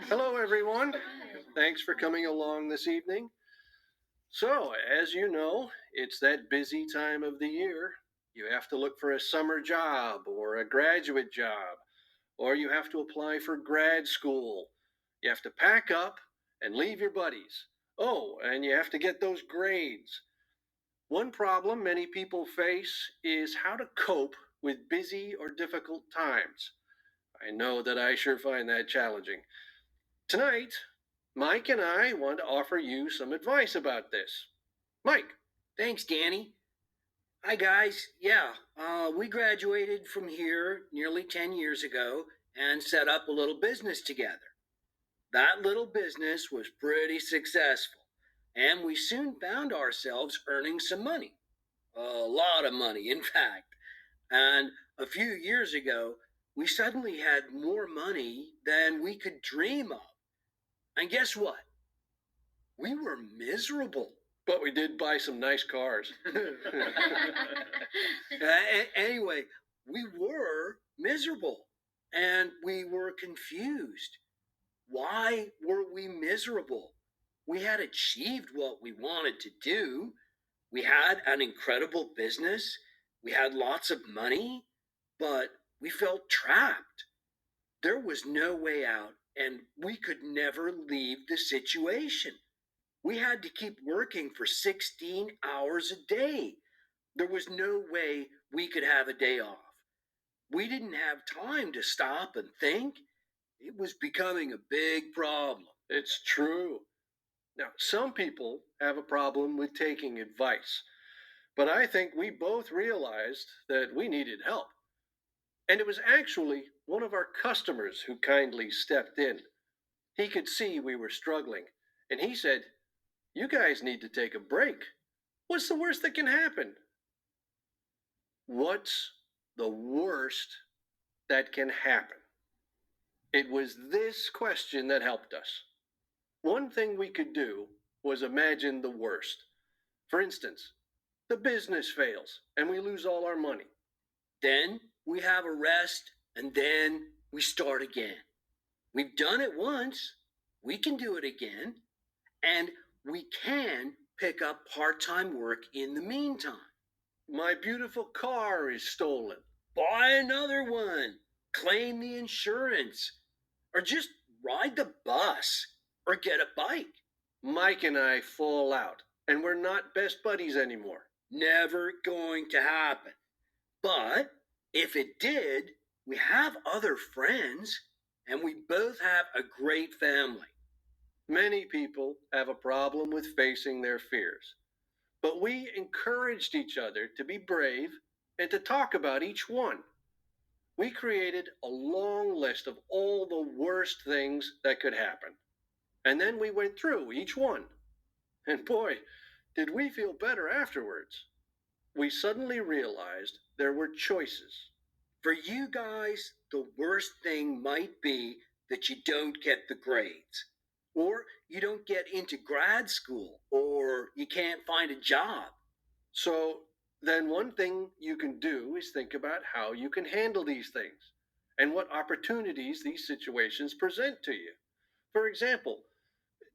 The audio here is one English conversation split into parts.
Hello, everyone. Thanks for coming along this evening. So, as you know, it's that busy time of the year. You have to look for a summer job or a graduate job, or you have to apply for grad school. You have to pack up and leave your buddies. Oh, and you have to get those grades. One problem many people face is how to cope with busy or difficult times. I know that I sure find that challenging. Tonight, Mike and I want to offer you some advice about this. Mike. Thanks, Danny. Hi, guys. Yeah, we graduated from here nearly 10 years ago and set up a little business together. That little business was pretty successful, and we soon found ourselves earning some money. A lot of money, in fact. And a few years ago, we suddenly had more money than we could dream of. And guess what? We were miserable. But we did buy some nice cars. Anyway, we were miserable and we were confused. Why were we miserable? We had achieved what we wanted to do. We had an incredible business. We had lots of money, but we felt trapped. There was no way out, and we could never leave the situation. We had to keep working for 16 hours a day. There was no way we could have a day off. We didn't have time to stop and think. It was becoming a big problem. It's true. Now, some people have a problem with taking advice, but I think we both realized that we needed help. And it was actually one of our customers who kindly stepped in. He could see we were struggling, and he said, "You guys need to take a break. What's the worst that can happen?" What's the worst that can happen? It was this question that helped us. One thing we could do was imagine the worst. For instance, the business fails and we lose all our money. Then we have a rest and then we start again. We've done it once. We can do it again. And we can pick up part-time work in the meantime. My beautiful car is stolen. Buy another one. Claim the insurance. Or just ride the bus. Or get a bike. Mike and I fall out, and we're not best buddies anymore. Never going to happen. But if it did, we have other friends, and we both have a great family. Many people have a problem with facing their fears, but we encouraged each other to be brave and to talk about each one. We created a long list of all the worst things that could happen, and then we went through each one. And boy, did we feel better afterwards. We suddenly realized there were choices. For you guys, the worst thing might be that you don't get the grades, or you don't get into grad school, or you can't find a job. So then one thing you can do is think about how you can handle these things and what opportunities these situations present to you. For example,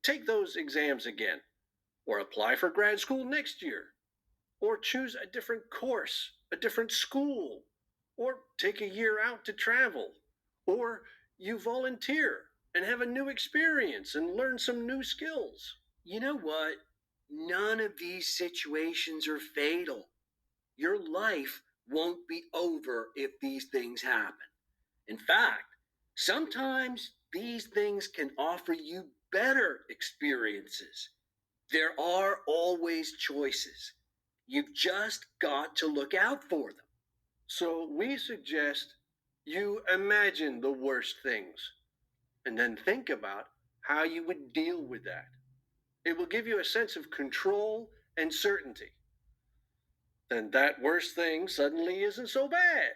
take those exams again, or apply for grad school next year, or choose a different course, a different school, or take a year out to travel, or you volunteer and have a new experience and learn some new skills. You know what? None of these situations are fatal. Your life won't be over if these things happen. In fact, sometimes these things can offer you better experiences. There are always choices. You've just got to look out for them. So we suggest you imagine the worst things and then think about how you would deal with that. It will give you a sense of control and certainty. Then that worst thing suddenly isn't so bad.